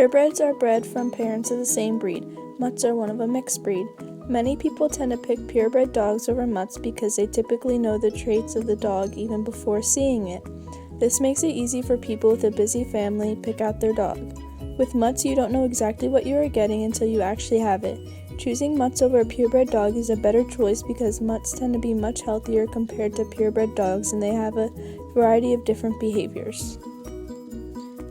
Purebreds are bred from parents of the same breed. Mutts are one of a mixed breed. Many people tend to pick purebred dogs over mutts because they typically know the traits of the dog even before seeing it. This makes it easy for people with a busy family pick out their dog. With mutts, you don't know exactly what you are getting until you actually have it. Choosing mutts over a purebred dog is a better choice because mutts tend to be much healthier compared to purebred dogs, and they have a variety of different behaviors.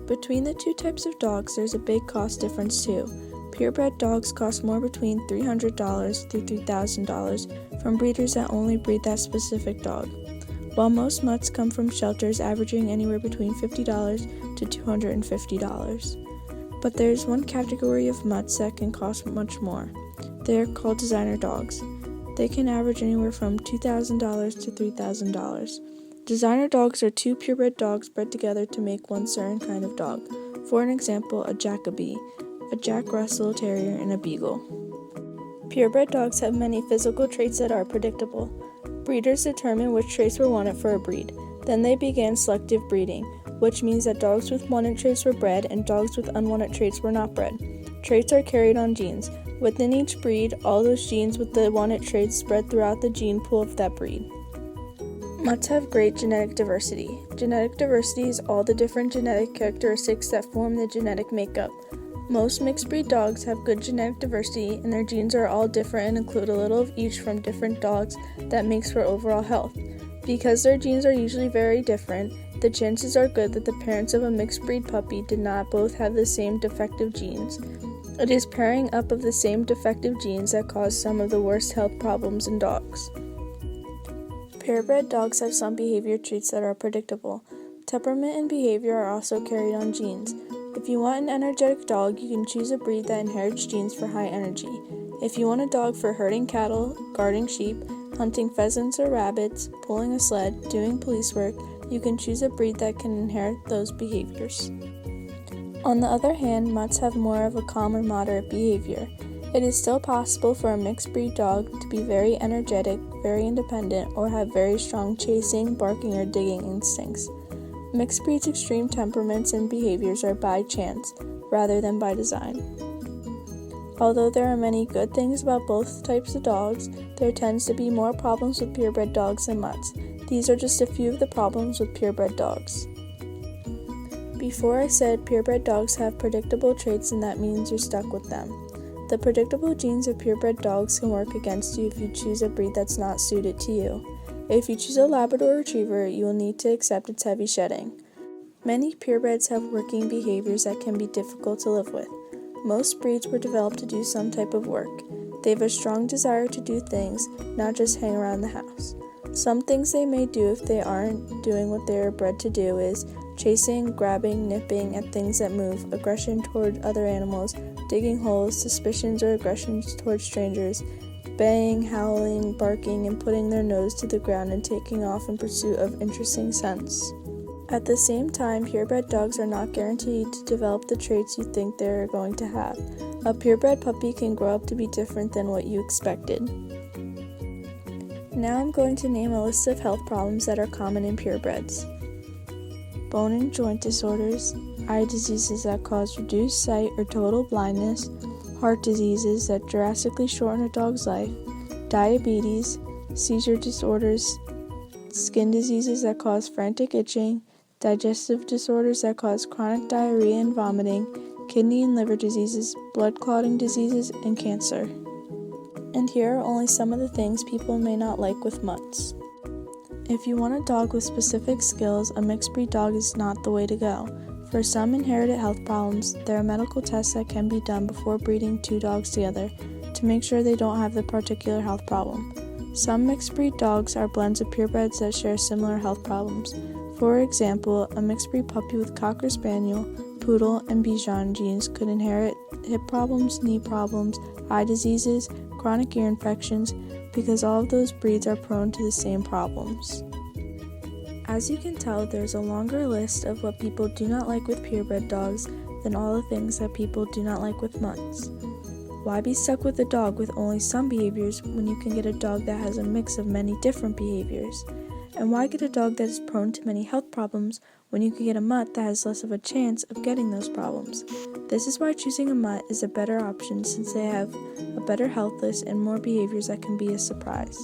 Between the two types of dogs, there's a big cost difference too. Purebred dogs cost more, between $300 to $3,000 from breeders that only breed that specific dog, while most mutts come from shelters averaging anywhere between $50 to $250. But there's one category of mutts that can cost much more. They're called designer dogs. They can average anywhere from $2,000 to $3,000. Designer dogs are two purebred dogs bred together to make one certain kind of dog. For an example, a Jacoby, a Jack Russell Terrier, and a Beagle. Purebred dogs have many physical traits that are predictable. Breeders determined which traits were wanted for a breed. Then they began selective breeding, which means that dogs with wanted traits were bred and dogs with unwanted traits were not bred. Traits are carried on genes. Within each breed, all those genes with the wanted traits spread throughout the gene pool of that breed. Mutts have great genetic diversity. Genetic diversity is all the different genetic characteristics that form the genetic makeup. Most mixed breed dogs have good genetic diversity, and their genes are all different and include a little of each from different dogs that makes for overall health. Because their genes are usually very different, the chances are good that the parents of a mixed breed puppy did not both have the same defective genes. It is pairing up of the same defective genes that cause some of the worst health problems in dogs. Purebred dogs have some behavior traits that are predictable. Temperament and behavior are also carried on genes. If you want an energetic dog, you can choose a breed that inherits genes for high energy. If you want a dog for herding cattle, guarding sheep, hunting pheasants or rabbits, pulling a sled, doing police work, you can choose a breed that can inherit those behaviors. On the other hand, mutts have more of a calm or moderate behavior. It is still possible for a mixed breed dog to be very energetic, very independent, or have very strong chasing, barking, or digging instincts. Mixed breeds' extreme temperaments and behaviors are by chance, rather than by design. Although there are many good things about both types of dogs, there tends to be more problems with purebred dogs than mutts. These are just a few of the problems with purebred dogs. Before I said purebred dogs have predictable traits, and that means you're stuck with them. The predictable genes of purebred dogs can work against you if you choose a breed that's not suited to you. If you choose a Labrador Retriever, you will need to accept its heavy shedding. Many purebreds have working behaviors that can be difficult to live with. Most breeds were developed to do some type of work. They have a strong desire to do things, not just hang around the house. Some things they may do if they aren't doing what they are bred to do is chasing, grabbing, nipping at things that move, aggression toward other animals, digging holes, suspicions or aggressions toward strangers, baying, howling, barking, and putting their nose to the ground and taking off in pursuit of interesting scents. At the same time, purebred dogs are not guaranteed to develop the traits you think they are going to have. A purebred puppy can grow up to be different than what you expected. Now I'm going to name a list of health problems that are common in purebreds. Bone and joint disorders, eye diseases that cause reduced sight or total blindness, heart diseases that drastically shorten a dog's life, diabetes, seizure disorders, skin diseases that cause frantic itching, digestive disorders that cause chronic diarrhea and vomiting, kidney and liver diseases, blood clotting diseases, and cancer. And here are only some of the things people may not like with mutts. If you want a dog with specific skills, a mixed breed dog is not the way to go. For some inherited health problems, there are medical tests that can be done before breeding two dogs together to make sure they don't have the particular health problem. Some mixed breed dogs are blends of purebreds that share similar health problems. For example, a mixed breed puppy with Cocker Spaniel, Poodle, and Bichon genes could inherit hip problems, knee problems, eye diseases, chronic ear infections, because all of those breeds are prone to the same problems. As you can tell, there's a longer list of what people do not like with purebred dogs than all the things that people do not like with mutts. Why be stuck with a dog with only some behaviors when you can get a dog that has a mix of many different behaviors? And why get a dog that is prone to many health problems when you can get a mutt that has less of a chance of getting those problems? This is why choosing a mutt is a better option, since they have a better health list and more behaviors that can be a surprise.